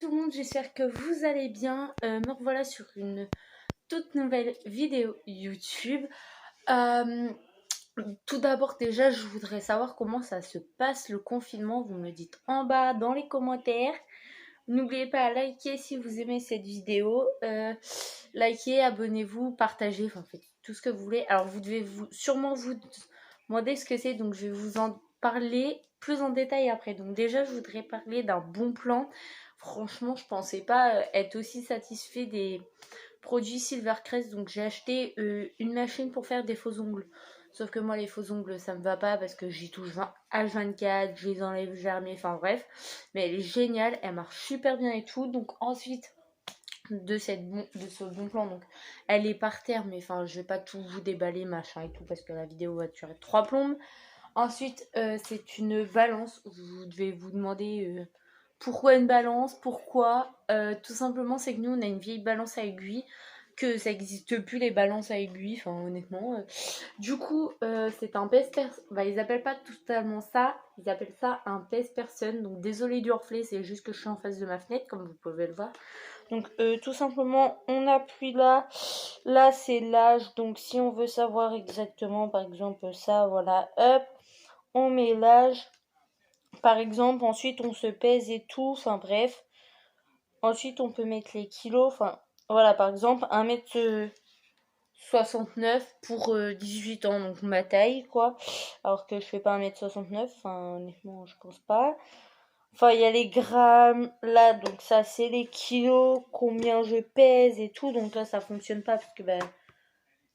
tout le monde, j'espère que vous allez bien. Me revoilà sur une toute nouvelle vidéo YouTube. Tout d'abord déjà, je voudrais savoir comment ça se passe le confinement. Vous me dites en bas dans les commentaires. N'oubliez pas à liker si vous aimez cette vidéo. Likez, abonnez-vous, partagez, enfin faites tout ce que vous voulez. Alors vous devez sûrement vous demander ce que c'est, donc je vais vous en parler plus en détail après. Donc déjà, je voudrais parler d'un bon plan. Franchement, je pensais pas être aussi satisfait des produits Silvercrest. Donc j'ai acheté une machine pour faire des faux ongles. Sauf que moi les faux ongles ça me va pas parce que j'y touche H24, je les enlève jamais, enfin bref. Mais elle est géniale, elle marche super bien et tout. Donc ensuite de ce bon plan, donc elle est par terre, mais enfin je vais pas tout vous déballer machin et tout parce que la vidéo va durer 3 plombes. Ensuite c'est une balance. Vous devez vous demander pourquoi une balance, pourquoi tout simplement c'est que nous on a une vieille balance à aiguille, que ça n'existe plus les balances à aiguille, enfin honnêtement. Du coup c'est un pèse-personne, ils appellent pas totalement ça, ils appellent ça un pèse-personne. Donc désolé du reflet, c'est juste que je suis en face de ma fenêtre comme vous pouvez le voir. Donc tout simplement on appuie là, là c'est l'âge, donc si on veut savoir exactement par exemple ça, voilà, hop, on met l'âge par exemple, ensuite on se pèse et tout, enfin bref. Ensuite on peut mettre les kilos, enfin voilà, par exemple 1m69 pour 18 ans, donc ma taille quoi. Alors que je fais pas 1m69, enfin honnêtement je pense pas. Enfin il y a les grammes, là donc ça c'est les kilos, combien je pèse et tout. Donc là ça fonctionne pas parce que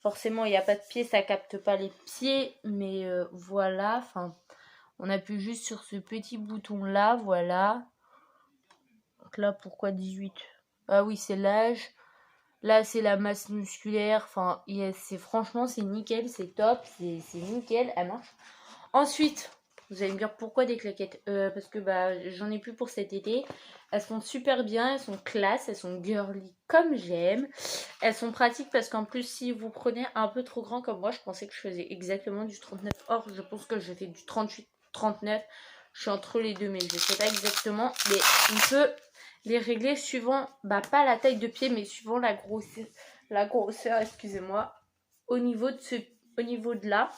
forcément il n'y a pas de pied, ça capte pas les pieds. Mais voilà, enfin on appuie juste sur ce petit bouton là, voilà. Donc là pourquoi 18? Ah oui c'est l'âge. Là c'est la masse musculaire. Enfin c'est franchement c'est nickel, c'est top, c'est nickel, elle marche. Ensuite vous allez me dire pourquoi des claquettes, parce que j'en ai plus pour cet été. Elles sont super bien, elles sont classe, elles sont girly comme j'aime. Elles sont pratiques parce qu'en plus si vous prenez un peu trop grand comme moi, je pensais que je faisais exactement du 39. Or je pense que je fais du 38, 39. Je suis entre les deux mais je sais pas exactement. Mais on peut les régler suivant, pas la taille de pied mais suivant la grosseur, excusez-moi, au niveau de là.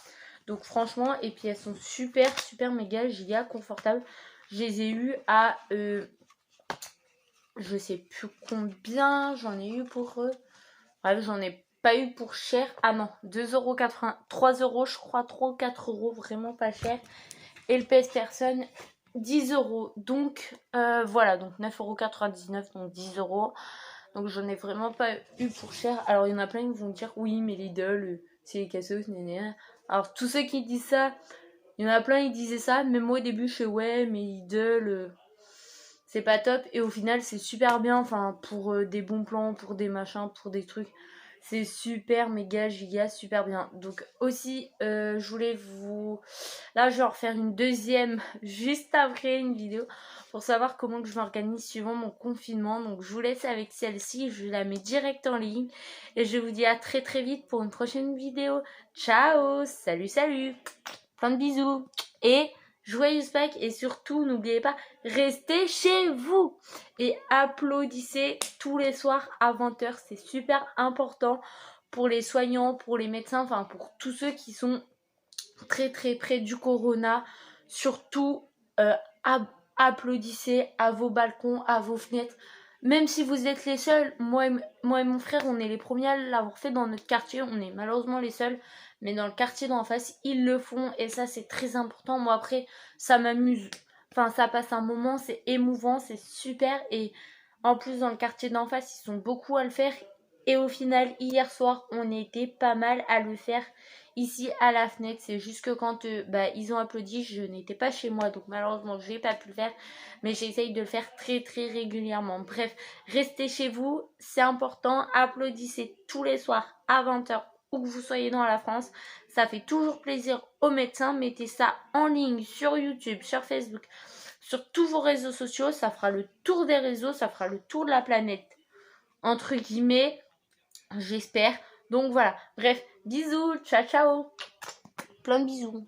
Donc franchement, et puis elles sont super méga giga confortables. Je les ai eues à je sais plus combien j'en ai eu pour eux. Bref, j'en ai pas eu pour cher. Ah non, 2,80€, 3€ je crois, 3 ou 4€, vraiment pas cher. Et le pèse-personne 10€. Donc voilà, donc 9,99€, donc 10€. Donc j'en ai vraiment pas eu pour cher. Alors il y en a plein qui vont dire oui mais Lidl c'est les cassos, néné. Alors tous ceux qui disent ça, il y en a plein qui disaient ça. Même moi au début je fais ouais mais Lidl c'est pas top. Et au final c'est super bien, enfin pour des bons plans, pour des machins, pour des trucs. C'est super méga giga super bien. Donc aussi je voulais là je vais en refaire une deuxième juste après une vidéo pour savoir comment que je m'organise suivant mon confinement. Donc je vous laisse avec celle-ci, je la mets direct en ligne. Et je vous dis à très vite pour une prochaine vidéo. Ciao, salut, plein de bisous. Et joyeuse Pâques, et surtout n'oubliez pas, restez chez vous et applaudissez tous les soirs à 20h, c'est super important pour les soignants, pour les médecins, enfin pour tous ceux qui sont très près du corona. Surtout applaudissez à vos balcons, à vos fenêtres. Même si vous êtes les seuls, moi et mon frère, on est les premiers à l'avoir fait dans notre quartier. On est malheureusement les seuls, mais dans le quartier d'en face, ils le font. Et ça, c'est très important. Moi, après, ça m'amuse. Enfin, ça passe un moment, c'est émouvant, c'est super. Et en plus, dans le quartier d'en face, ils sont beaucoup à le faire. Et au final, hier soir, on était pas mal à le faire ici à la fenêtre. C'est juste que quand ils ont applaudi, je n'étais pas chez moi, donc malheureusement j'ai pas pu le faire, mais j'essaye de le faire très régulièrement. Bref, restez chez vous, c'est important. Applaudissez tous les soirs à 20h où que vous soyez dans la France, ça fait toujours plaisir aux médecins. Mettez ça en ligne sur YouTube, sur Facebook, sur tous vos réseaux sociaux. Ça fera le tour des réseaux, ça fera le tour de la planète entre guillemets, j'espère. Donc voilà, bref, bisous, ciao, plein de bisous.